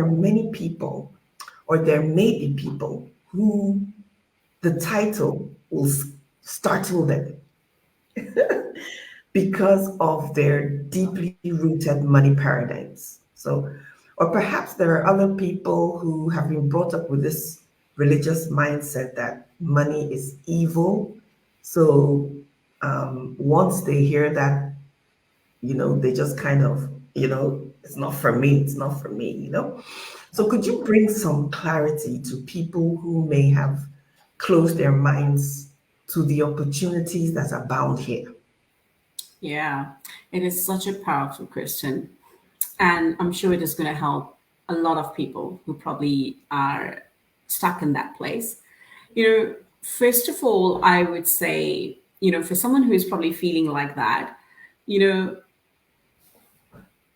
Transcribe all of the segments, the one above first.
are many people, or there may be people, who the title will startle them because of their deeply rooted money paradigms. So, or perhaps there are other people who have been brought up with this religious mindset that money is evil. So, once they hear that, they just kind of, it's not for me, it's not for me. So, could you bring some clarity to people who may have closed their minds to the opportunities that abound here? Yeah, it is such a powerful question. And I'm sure it is going to help a lot of people who probably are stuck in that place. First of all, I would say, for someone who is probably feeling like that, you know,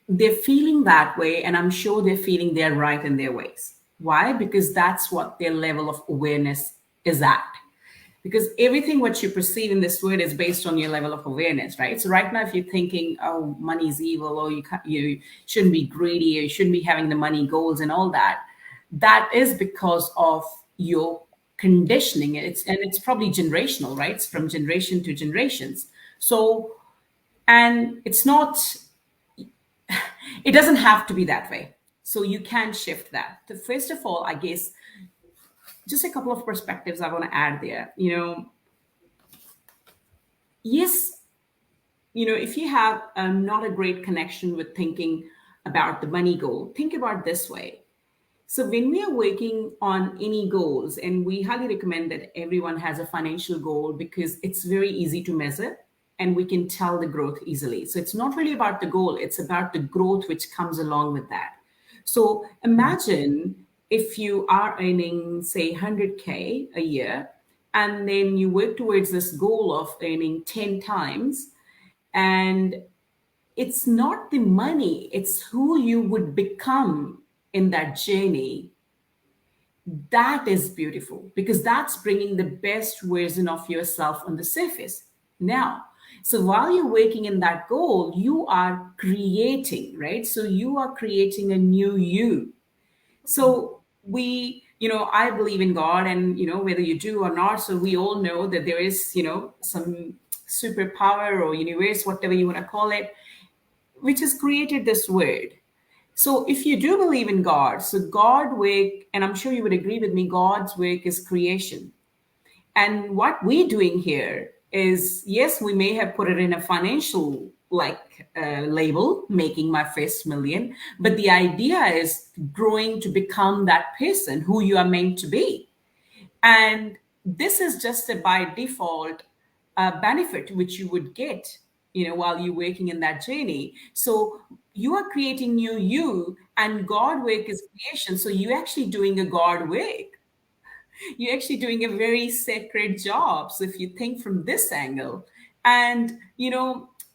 they're feeling that way, and I'm sure they're feeling they're right in their ways. Why? Because that's what their level of awareness is at. Because everything what you perceive in this world is based on your level of awareness, right? So right now, if you're thinking, "Oh, money is evil," or you shouldn't be greedy, or you shouldn't be having the money goals and all that, that is because of your conditioning. It's probably generational, right? It's from generation to generations. So, and it's not, it doesn't have to be that way. So you can shift that. So first of all, I guess just a couple of perspectives I want to add there. Yes, if you have not a great connection with thinking about the money goal, think about this way. So when we are working on any goals, and we highly recommend that everyone has a financial goal because it's very easy to measure and we can tell the growth easily. So it's not really about the goal, it's about the growth which comes along with that. So imagine if you are earning, say, 100K a year, and then you work towards this goal of earning 10 times, and it's not the money, it's who you would become in that journey. That is beautiful because that's bringing the best version of yourself on the surface. Now, so while you're working in that goal, you are creating, right? So you are creating a new you. So I believe in God, and whether you do or not, so we all know that there is, some superpower or universe, whatever you want to call it, which has created this world. So if you do believe in God, so God work, and I'm sure you would agree with me, God's work is creation. And what we're doing here is, yes, we may have put it in a financial label, making my first million, but the idea is growing to become that person who you are meant to be. And this is just a by default benefit which you would get, while you're working in that journey. So you are creating new you, and God work is creation. So you're actually doing a God work. You're actually doing a very sacred job. So if you think from this angle, and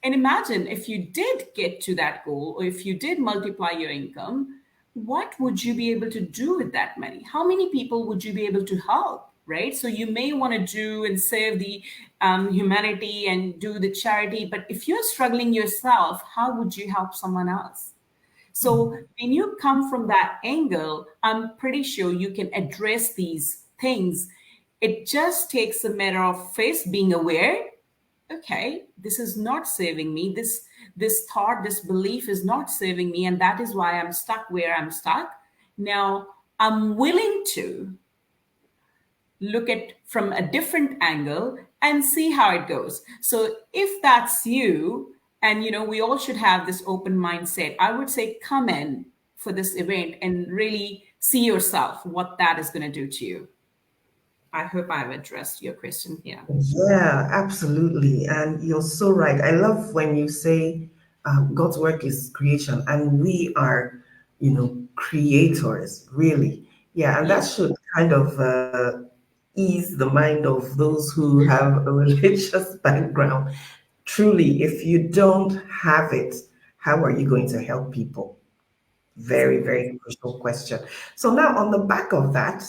and imagine if you did get to that goal, or if you did multiply your income, what would you be able to do with that money? How many people would you be able to help? Right? So you may want to do and serve the humanity and do the charity, but if you're struggling yourself, how would you help someone else? So when you come from that angle, I'm pretty sure you can address these things. It just takes a matter of first being aware. Okay, this is not serving me. This thought, this belief is not serving me, and that is why I'm stuck where I'm stuck. Now I'm willing to look at from a different angle and see how it goes. So if that's you, and we all should have this open mindset, I would say come in for this event and really see yourself what that is going to do to you. I hope I've addressed your question here. Yeah, absolutely. And you're so right. I love when you say God's work is creation and we are, creators, really. Yeah, and that Yeah. should kind of ease the mind of those who have a religious background. Truly, if you don't have it, how are you going to help people? Very, Exactly. very crucial question. So now on the back of that,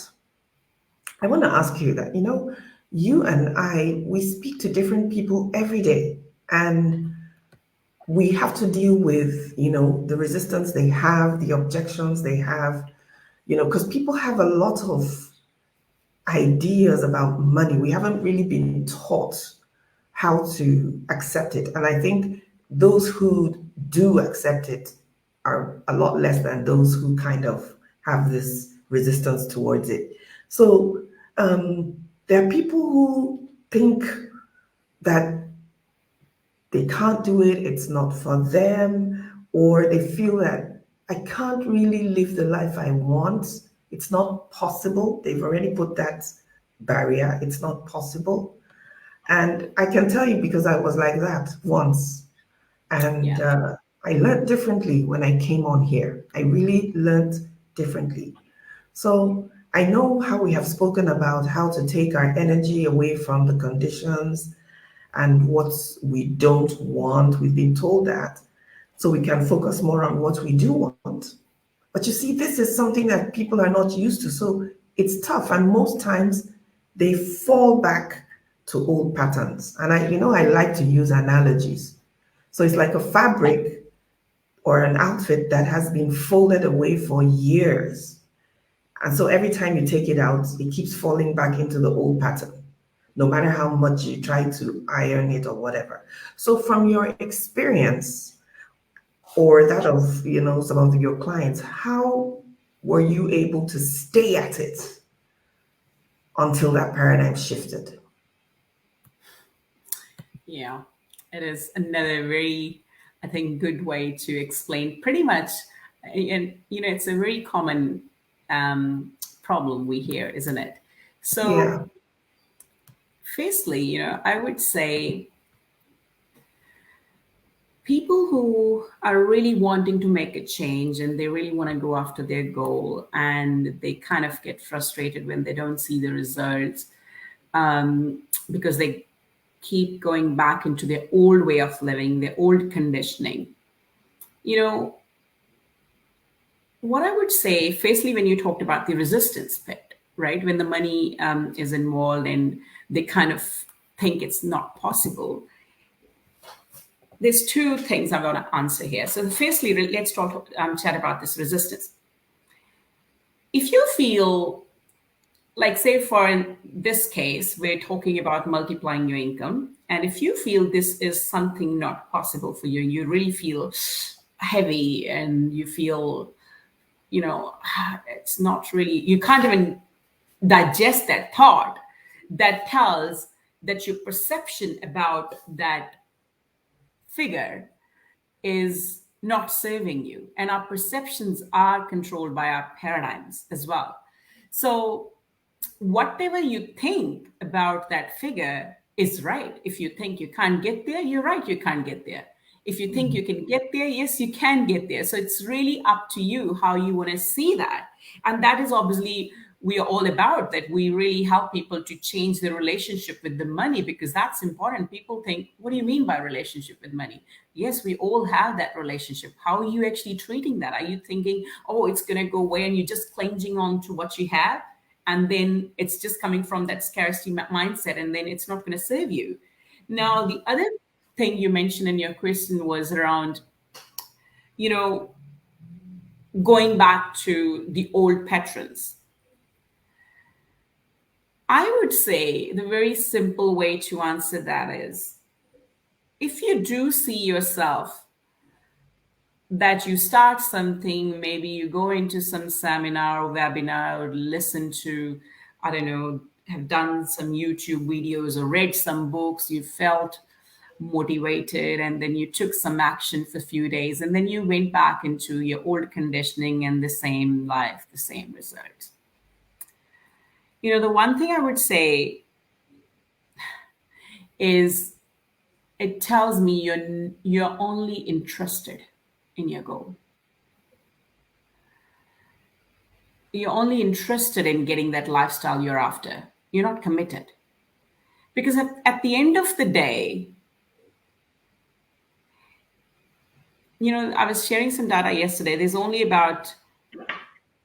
I want to ask you that, you and I, we speak to different people every day. And we have to deal with, the resistance they have, the objections they have, because people have a lot of ideas about money. We haven't really been taught how to accept it. And I think those who do accept it are a lot less than those who kind of have this resistance towards it. So there are people who think that they can't do it, it's not for them, or they feel that I can't really live the life I want. It's not possible. They've already put that barrier. It's not possible. And I can tell you because I was like that once. And Yeah. I learned differently when I came on here. I really learned differently. So I know how we have spoken about how to take our energy away from the conditions and what we don't want. We've been told that. So we can focus more on what we do want. But you see, this is something that people are not used to. So it's tough. And most times they fall back to old patterns. And I like to use analogies. So it's like a fabric or an outfit that has been folded away for years. And so every time you take it out, it keeps falling back into the old pattern, no matter how much you try to iron it or whatever. So from your experience or that of, some of your clients, how were you able to stay at it until that paradigm shifted? Yeah, it is another very, I think, good way to explain pretty much. And, it's a very common problem we hear, isn't it? So, Yeah, firstly, I would say people who are really wanting to make a change and they really want to go after their goal and they kind of get frustrated when they don't see the results because they keep going back into their old way of living, their old conditioning. You know, what I would say, firstly, when you talked about the resistance bit, right? When the money is involved and they kind of think it's not possible, there's two things I'm going to answer here. So, firstly, let's talk, chat about this resistance. If you feel like, say, for in this case, we're talking about multiplying your income, and if you feel this is something not possible for you, you really feel heavy and you feel, it's not really, you can't even digest that thought, that tells that your perception about that figure is not serving you. And our perceptions are controlled by our paradigms as well. So, whatever you think about that figure is right. If you think you can't get there, you're right, you can't get there. If you think you can get there, yes, you can get there. So it's really up to you how you want to see that. And that is obviously we are all about that. We really help people to change their relationship with the money because that's important. People think, what do you mean by relationship with money? Yes, we all have that relationship. How are you actually treating that? Are you thinking, oh, it's going to go away and you're just clinging on to what you have? And then it's just coming from that scarcity mindset, and then it's not going to serve you. Now, the other thing you mentioned in your question was around, you know, going back to the old patterns. I would say the very simple way to answer that is if you do see yourself that you start something, maybe you go into some seminar or webinar or listen to, I don't know, have done some YouTube videos or read some books, you felt motivated and then you took some action for a few days and then you went back into your old conditioning and the same life, the same result. The one thing I would say is it tells me you're only interested in your goal. You're only interested in getting that lifestyle you're after. You're not committed. Because at the end of the day, I was sharing some data yesterday. There's only about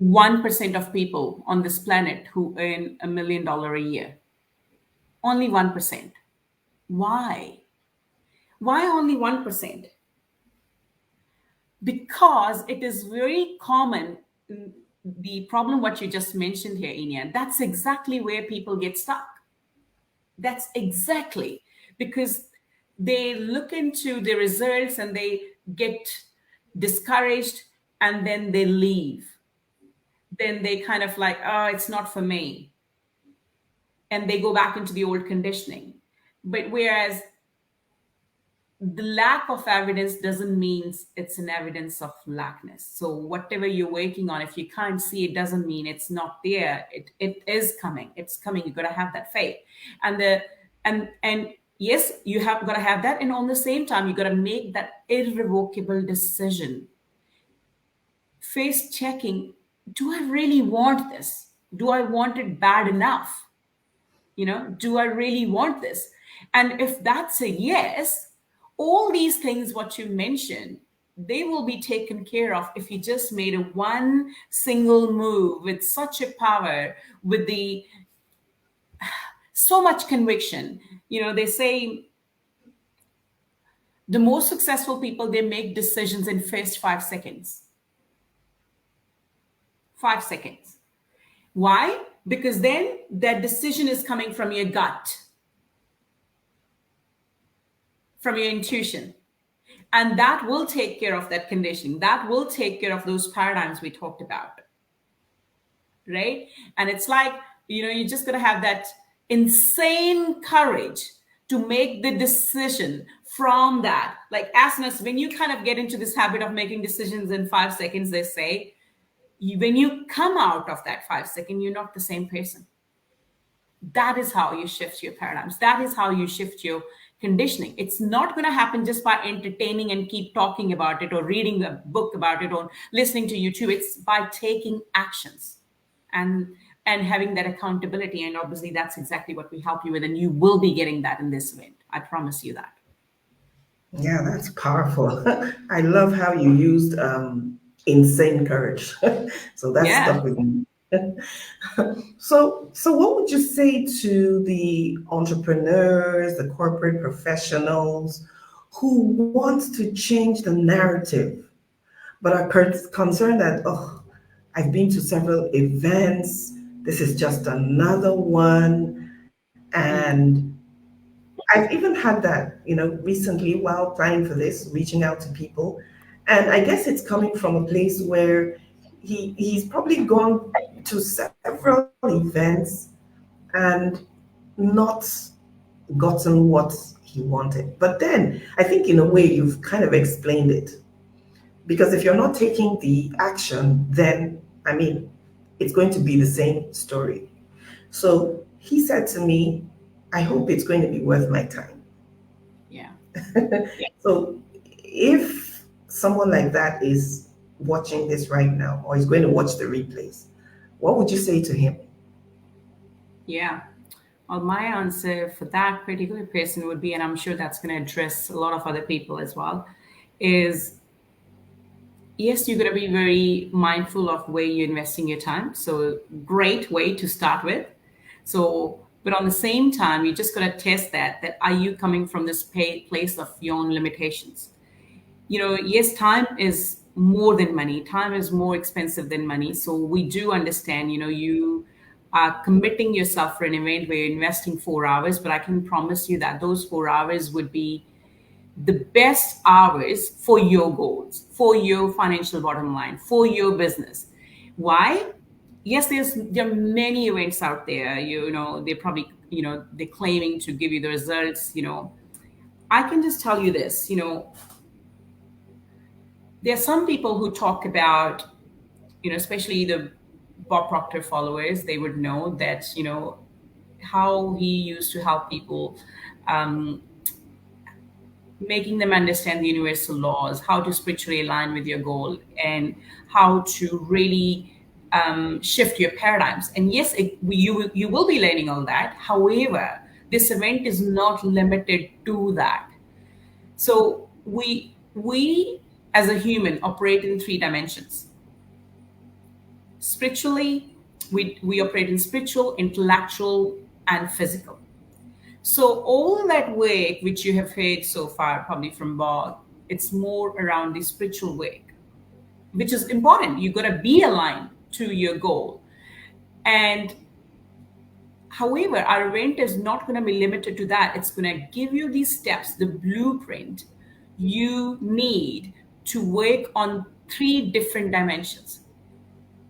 1% of people on this planet who earn $1 million a year. Only 1%. Why? Why only 1%? because it is very common. The problem what you just mentioned here, Inia, that's exactly where people get stuck. That's exactly because they look into the results and they get discouraged, and then they leave. Then they kind of like, oh, it's not for me, and they go back into the old conditioning. But whereas the lack of evidence doesn't mean it's an evidence of lackness. So whatever you're working on, if you can't see it, doesn't mean it's not there. It is coming. It's coming. You got to have that faith. And the and yes, you have got to have that. And on the same time, you got to make that irrevocable decision. Face checking. Do I really want this? Do I want it bad enough? Do I really want this? And if that's a yes, all these things what you mentioned, they will be taken care of if you just made a one single move with such a power, with the so much conviction. They say the most successful people, they make decisions in first 5 seconds. 5 seconds. Why? Because then that decision is coming from your gut, from your intuition. And that will take care of that conditioning. That will take care of those paradigms we talked about. Right? And it's like, you're just going to have that insane courage to make the decision from that. Like, as soon as when you kind of get into this habit of making decisions in 5 seconds, they say, when you come out of that 5 second, you're not the same person. That is how you shift your paradigms. That is how you shift your conditioning. It's not going to happen just by entertaining and keep talking about it or reading a book about it or listening to YouTube. It's by taking actions and having that accountability. And obviously that's exactly what we help you with, and you will be getting that in this event. I promise you that. Yeah, that's powerful. I love how you used insane courage. So that stuck Yeah. with me. So what would you say to the entrepreneurs, the corporate professionals who want to change the narrative, but are concerned that, oh, I've been to several events, this is just another one, Mm. and I've even had that, recently while planning for this, reaching out to people. And I guess it's coming from a place where he's probably gone to several events and not gotten what he wanted. But then I think in a way you've kind of explained it. Because if you're not taking the action, then I mean it's going to be the same story. So he said to me, I hope it's going to be worth my time. Yeah. So if someone like that is watching this right now or is going to watch the replays, what would you say to him? Yeah. Well, my answer for that particular person would be, and I'm sure that's going to address a lot of other people as well, is yes, you're going to be very mindful of where you're investing your time. So, great way to start with. So, but on the same time, you just got to test that are you coming from this place of your own limitations? Yes, time is more than money. Time is more expensive than money. So we do understand, you are committing yourself for an event where you're investing 4 hours, but I can promise you that those 4 hours would be the best hours for your goals, for your financial bottom line, for your business. Why? Yes, there are many events out there. They probably, they're claiming to give you the results. I can just tell you this. There are some people who talk about, especially the Bob Proctor followers. They would know that how he used to help people, um, making them understand the universal laws, how to spiritually align with your goal, and how to really shift your paradigms. And yes, you will be learning all that. However, this event is not limited to that. So we as a human operate in three dimensions. Spiritually, we operate in spiritual, intellectual, and physical. So all that work which you have heard so far, probably from Bob, it's more around the spiritual work. which is important. You got to be aligned to your goal. And however, our event is not going to be limited to that. It's going to give you these steps, the blueprint you need to work on three different dimensions.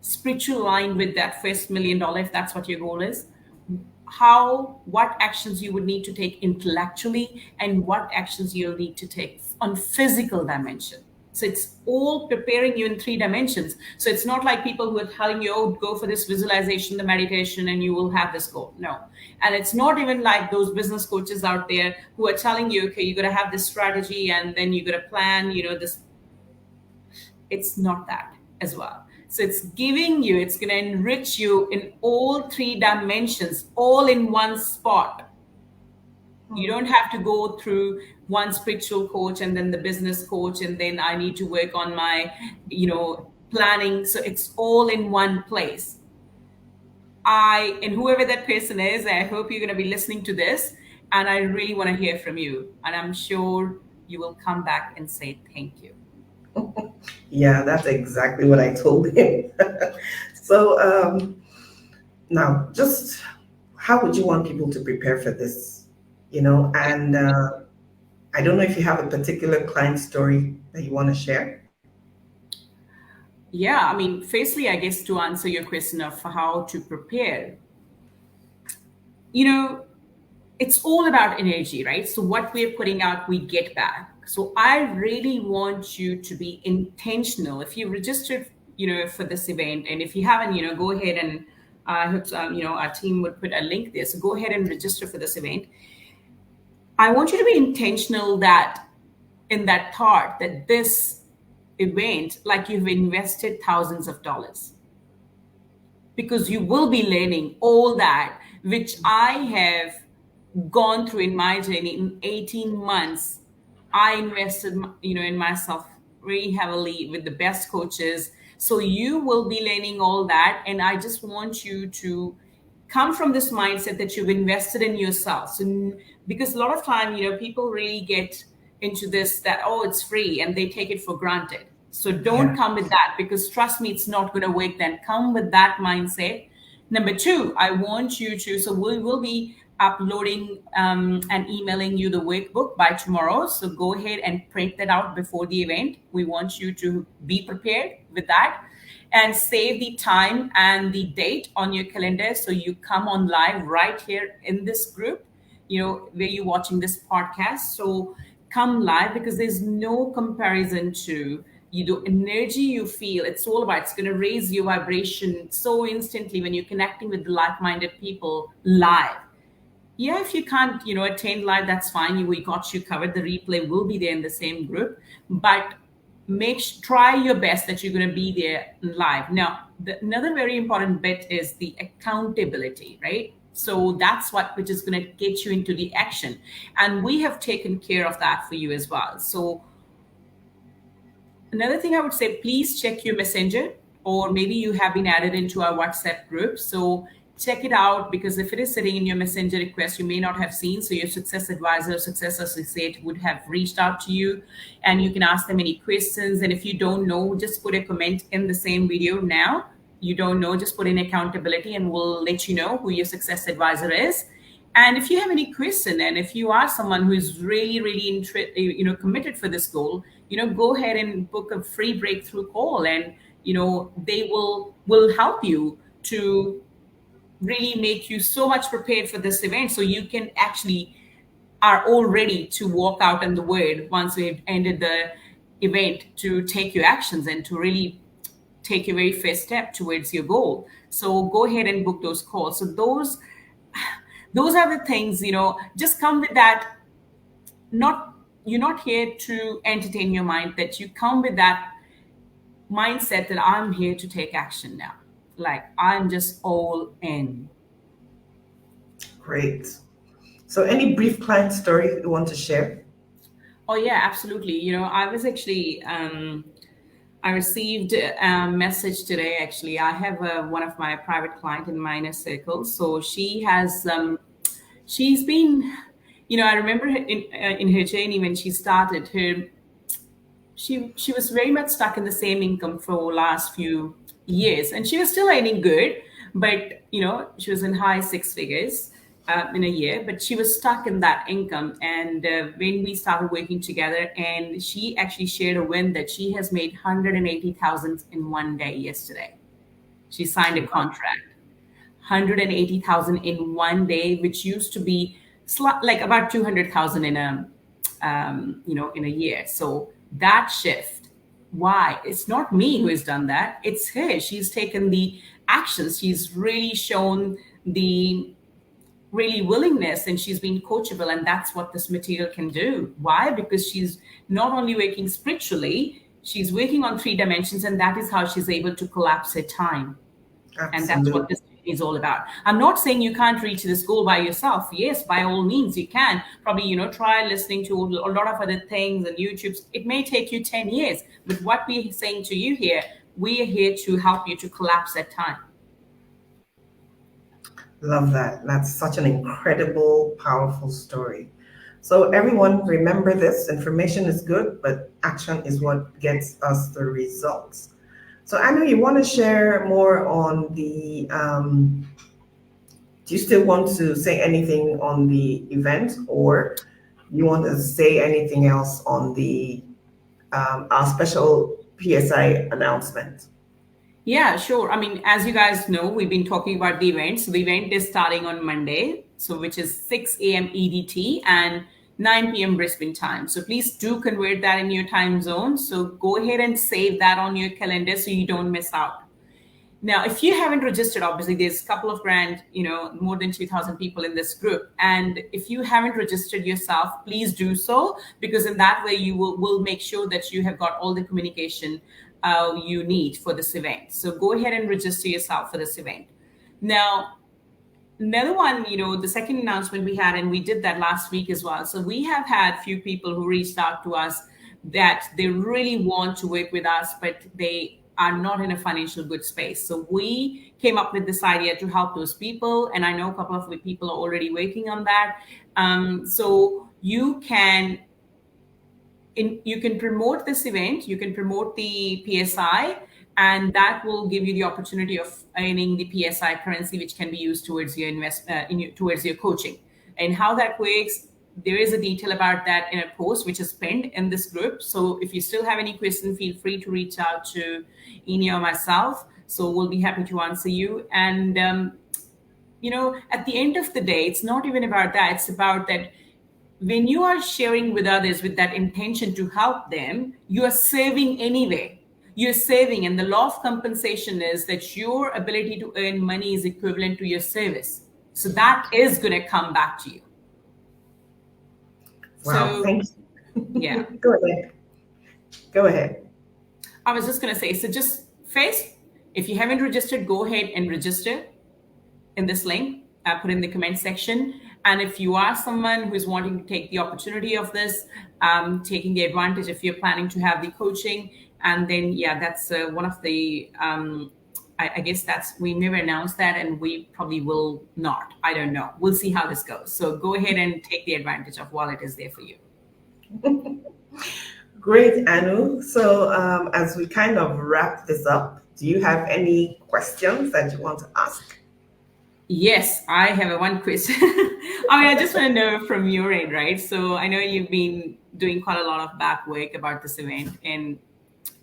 Spiritual line with that first $1 million, if that's what your goal is. What actions you would need to take intellectually, and what actions you'll need to take on physical dimension. So it's all preparing you in three dimensions. So it's not like people who are telling you, oh, go for this visualization, the meditation, and you will have this goal. No. And it's not even like those business coaches out there who are telling you, okay, you got to have this strategy and then you got to plan, this. It's not that as well. So it's giving you, it's going to enrich you in all three dimensions, all in one spot. You don't have to go through one spiritual coach and then the business coach, and then I need to work on my, planning. So it's all in one place. And whoever that person is, I hope you're going to be listening to this, and I really want to hear from you. And I'm sure you will come back and say thank you. Yeah, that's exactly what I told him. So now, just how would you want people to prepare for this? And I don't know if you have a particular client story that you want to share. Yeah, I mean, firstly, I guess to answer your question of how to prepare, you know, it's all about energy, right? So what we're putting out, we get back. So I really want you to be intentional. If you registered, for this event, and if you haven't, go ahead and I hope our team would put a link there. So go ahead and register for this event. I want you to be intentional that in that thought that this event, like you've invested thousands of dollars, because you will be learning all that which I have gone through in my journey in 18 months. I invested in myself very heavily with the best coaches, so you will be learning all that, and I just want you to come from this mindset that you've invested in yourself. So because a lot of time, people really get into this that, oh, it's free, and they take it for granted. So don't Yeah. come with that, because trust me, it's not going to work. Then come with that mindset. Number two, I want you to, so we will be uploading and emailing you the workbook by tomorrow. So go ahead and print that out before the event. We want you to be prepared with that, and save the time and the date on your calendar so you come on live right here in this group, where you're watching this podcast. So come live, because there's no comparison to the energy you feel. It's all about, it's going to raise your vibration so instantly when you're connecting with like-minded people live. Yeah, if you can't attend live, that's fine. We got you covered. The replay will be there in the same group, but try your best that you're going to be there live. Now, another very important bit is the accountability, right? So that's what which is going to get you into the action, and we have taken care of that for you as well. So another thing I would say, please check your messenger, or maybe you have been added into our WhatsApp group. So check it out, because if it is sitting in your messenger request, you may not have seen. So your success advisor, success associate would have reached out to you, and you can ask them any questions. And if you don't know, just put a comment in the same video now. You don't know, just put in accountability, and we'll let you know who your success advisor is. And if you have any question, and if you are someone who is really, really committed for this goal, go ahead and book a free breakthrough call, and they will help you to really make you so much prepared for this event, so you can actually are all ready to walk out in the world once we've ended the event, to take your actions and to really take your very first step towards your goal. So go ahead and book those calls. So those are the things, just come with that. Not You're not here to entertain your mind, that you come with that mindset that I'm here to take action now, like I'm just all in. Great. So, any brief client story you want to share? Oh yeah, absolutely. I was actually I received a message today. Actually, I have one of my private client in my inner circle. So she's been, I remember her in her journey when she started her. she was very much stuck in the same income for last few years, and she was still earning good, but she was in high six figures in a year, but she was stuck in that income. And when we started working together, and she actually shared a win that she has made 180,000 in one day yesterday. She signed a Wow. contract. 180,000 in one day, which used to be like about 200,000 in a in a year. So that shift, why? It's not me who has done that. It's her. She's taken the actions. She's really shown the really willingness, and she's been coachable, and that's what this material can do. Why? Because she's not only working spiritually, she's working on three dimensions, and that is how she's able to collapse her time. And that's what Absolutely. this is all about. I'm not saying you can't reach this goal by yourself. Yes, by all means you can. Probably, try listening to a lot of other things and YouTube's. It may take you 10 years, but what we're saying to you here, we are here to help you to collapse that time. Love that. That's such an incredible, powerful story. So, everyone, remember this information is good, but action is what gets us the results. So, Anu, you want to share more on the, do you still want to say anything on the event, or you want to say anything else on the our special PSI announcement? Yeah, sure. I mean, as you guys know, we've been talking about the event. So the event is starting on Monday, so which is 6 a.m. EDT and 9 p.m. Brisbane time. So please do convert that in your time zone. So go ahead and save that on your calendar so you don't miss out. Now, if you haven't registered, obviously there's a couple of grand, more than 2,000 people in this group. And if you haven't registered yourself, please do so, because in that way you will make sure that you have got all the communication you need for this event. So go ahead and register yourself for this event. Now, another one, the second announcement we had, and we did that last week as well. So we have had few people who reached out to us that they really want to work with us, but they are not in a financial good space. So we came up with this idea to help those people, and I know a couple of people are already working on that. So you can promote this event, you can promote the PSI, and that will give you the opportunity of earning the PSI currency, which can be used towards your towards your coaching. And how that works, there is a detail about that in a post which is pinned in this group. So if you still have any questions, feel free to reach out to Enia or myself. So we'll be happy to answer you. And at the end of the day, it's not even about that. It's about that when you are sharing with others with that intention to help them, you are saving anyway. You're saving, and the law of compensation is that your ability to earn money is equivalent to your service. So that is going to come back to you. Wow, So, thank yeah, you. Go ahead. Go ahead. I was just going to say, so just first, if you haven't registered, go ahead and register in this link I put in the comment section. And if you are someone who is wanting to take the opportunity of this, taking the advantage, if you're planning to have the coaching, and then yeah, that's one of the I guess that's, we never announced that, and we probably will not. I don't know. We'll see how this goes. So go ahead and take the advantage of while it is there for you. Great, Anu. So, as we kind of wrap this up, do you have any questions that you want to ask? Yes, I have a one question. I mean, I just want to know from your end, right? So I know you've been doing quite a lot of back work about this event, and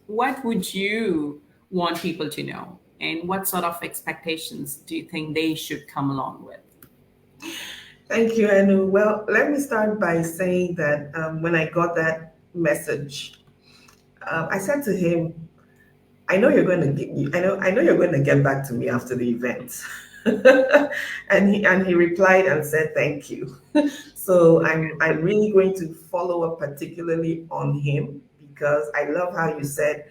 what would you want people to know? And what sort of expectations do you think they should come along with? Thank you, Anu. Well, let me start by saying that when I got that message, I said to him, "I know you're going to get. I know you're going to get back to me after the event." And he replied and said, "Thank you." So I'm really going to follow up particularly on him, because I love how you said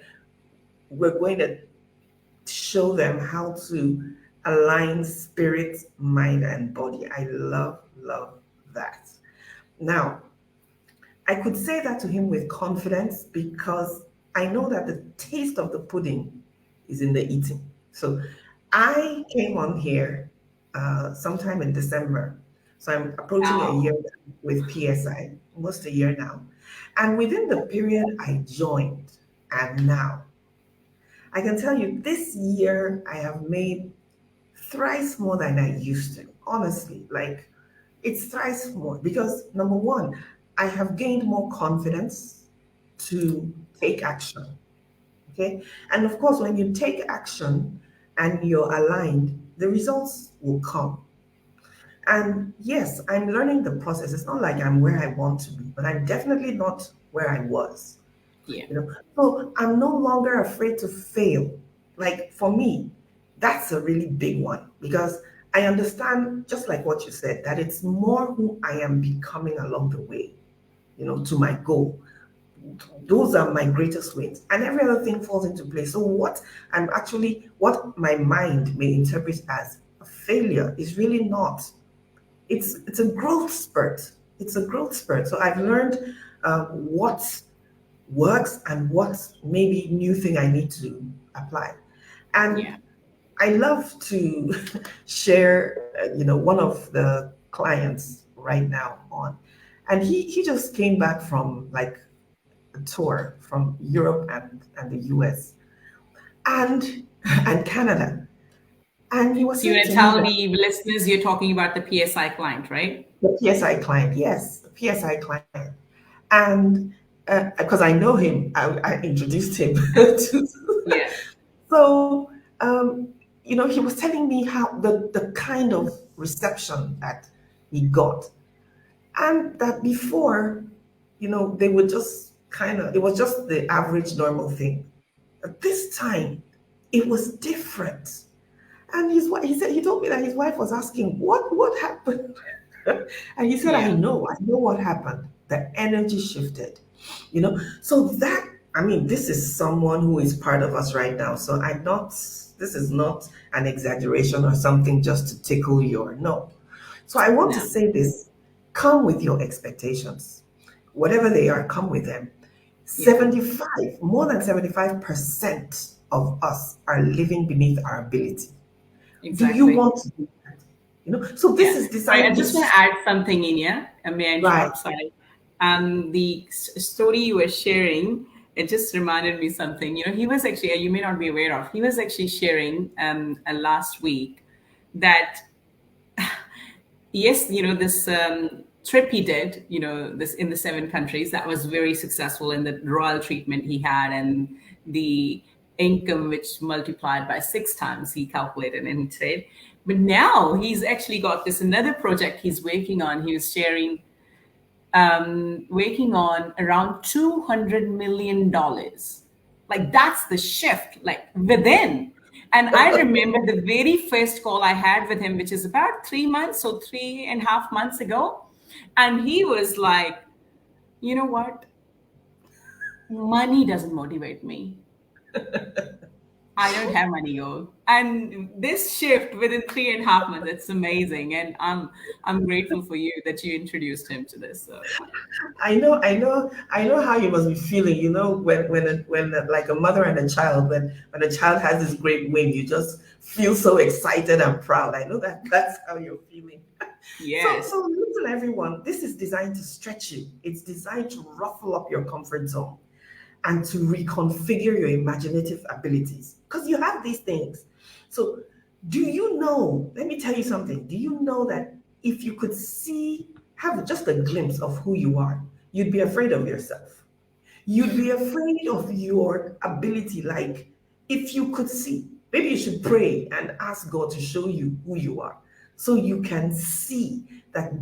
we're going to show them how to align spirit, mind, and body. I love that. Now, I could say that to him with confidence because I know that the taste of the pudding is in the eating. So I came on here sometime in December So I'm approaching a year Wow. with PSI, almost a year now. And within the period I joined and now, I can tell you this year I have made thrice more than I used to. Honestly, like it's thrice more because number one, I have gained more confidence to take action. Okay. And of course, when you take action and you're aligned, the results will come. And yes, I'm learning the process. It's not like I'm where I want to be, but I'm definitely not where I was. Yeah. So I'm no longer afraid to fail. Like for me, that's a really big one because I understand, just like what you said, that it's more who I am becoming along the way, to my goal. Those are my greatest wins, and every other thing falls into place. So what my mind may interpret as a failure is really not. It's a growth spurt. It's a growth spurt. So I've learned what works and what maybe new thing I need to apply. And Yeah. I love to share, one of the clients right now on, and he just came back from like a tour from Europe and the US and and Canada, and he was So you saying want to to me tell that the listeners you're talking about the PSI client, right? the PSI client, yes, the PSI client, and because I know him, I introduced him to. Yeah. So, he was telling me how the kind of reception that he got, and that before, they would just kind of, it was just the average normal thing. But this time, it was different. And he told me that his wife was asking, what happened? And he said, Yeah. I know what happened. The energy shifted. So that, I mean, this is someone who is part of us right now. So this is not an exaggeration or something just to tickle your, no. So I want to No. say this, come with your expectations. Whatever they are, come with them. Yeah. 75, more than 75% of us are living beneath our ability. Do you Exactly. want to do that? So this Yeah. is Sorry, designed I to just want to add something in here. May I right. interrupt? Sorry. The story you were sharing, it just reminded me something. He was actually, you may not be aware of, he was actually sharing last week that yes, this trip he did, this in the 7 countries, that was very successful in the royal treatment he had and the income which multiplied by 6 times he calculated and said. But now he's actually got this another project he's working on. He was sharing working on around $200 million. Like that's the shift, like within. And I remember the very first call I had with him, which is about 3 months, so 3.5 months ago. And he was like, you know what? Money doesn't motivate me. I don't have money goal. And this shift within 3.5 months, it's amazing. And I'm grateful for you that you introduced him to this. So I know how you must be feeling. Like a mother and a child, when a child has this great win, you just feel so excited and proud. I know that that's how you're feeling. So yes. listen, everyone. This is designed to stretch you. It's designed to ruffle up your comfort zone and to reconfigure your imaginative abilities because you have these things. So, do you know? Let me tell you something. Do you know that if you could have just a glimpse of who you are, you'd be afraid of yourself? You'd be afraid of your ability. Like, if you could see, maybe you should pray and ask God to show you who you are so you can see that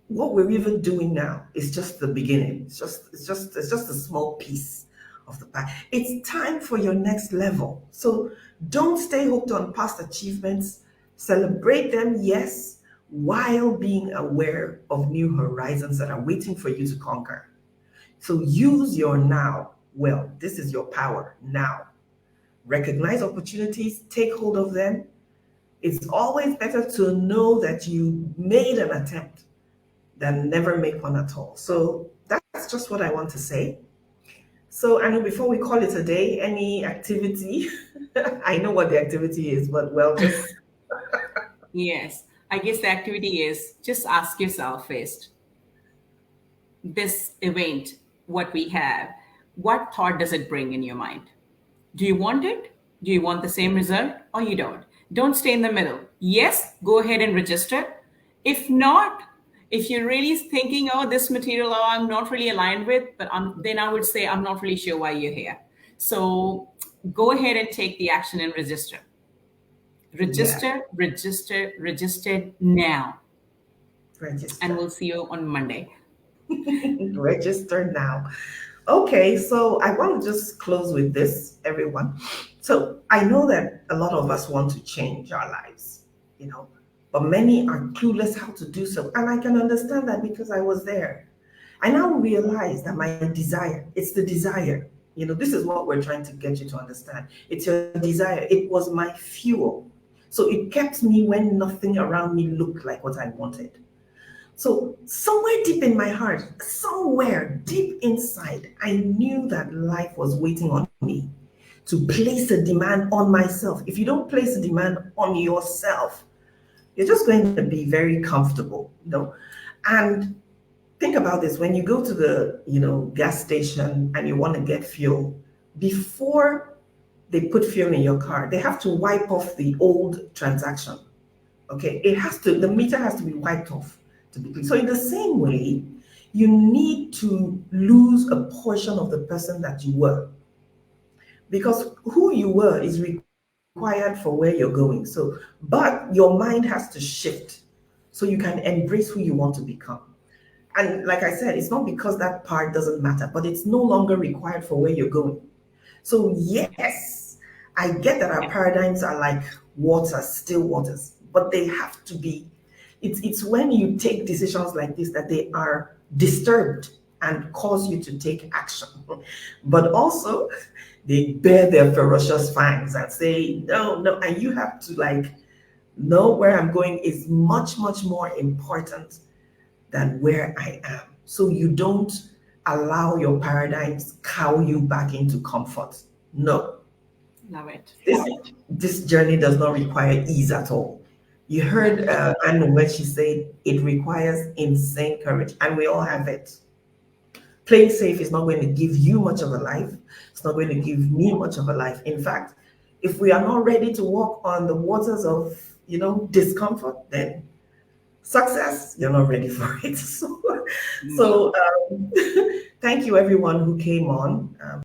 what we're even doing now is just the beginning. It's just a small piece of the pie. It's time for your next level. So don't stay hooked on past achievements. Celebrate them, yes, while being aware of new horizons that are waiting for you to conquer. So use your now well. This is your power now. Recognize opportunities, take hold of them. It's always better to know that you made an attempt than never make one at all. So that's just what I want to say. So I know before we call it a day, any activity, I know what the activity is, but well, just Yes. I guess the activity is just ask yourself first, this event, what we have, what thought does it bring in your mind? Do you want it? Do you want the same result or you don't? Don't stay in the middle. Yes, go ahead and register. If not, if you're really thinking, oh, this material, oh, I'm not really aligned with, but then I would say, I'm not really sure why you're here. So go ahead and take the action and register. Yeah, Register, register, register now. And register. we'll see you on Monday. Register now. Okay, so I want to just close with this, everyone. So I know that a lot of us want to change our lives, you know, but many are clueless how to do so. And I can understand that because I was there. I now realize that my desire, it's the desire. This is what we're trying to get you to understand. It's your desire. It was my fuel. So it kept me when nothing around me looked like what I wanted. So, somewhere deep in my heart, somewhere deep inside, I knew that life was waiting on me to place a demand on myself. If you don't place a demand on yourself, you're just going to be very comfortable. And think about this, when you go to the gas station and you want to get fuel, before they put fuel in your car, they have to wipe off the old transaction. Okay, the meter has to be wiped off to be clean. So in the same way, you need to lose a portion of the person that you were, because who you were is required for where you're going. But your mind has to shift so you can embrace who you want to become. And like I said, it's not because that part doesn't matter, but it's no longer required for where you're going. So, yes, I get that our Yeah, paradigms are like waters, still waters, but they have to be. It's when you take decisions like this that they are disturbed and cause you to take action. But also, they bear their ferocious fangs and say, no, no. And you have to, like, know where I'm going is much, much more important than where I am. So you don't allow your paradigms cow you back into comfort. No, love it. this journey does not require ease at all. You No. heard Anne when she said it requires insane courage, and we all have it. Playing safe is not going to give you much of a life. It's not going to give me much of a life. In fact, if we are not ready to walk on the waters of discomfort, then success, you're not ready for it. So, No. so thank you everyone who came on.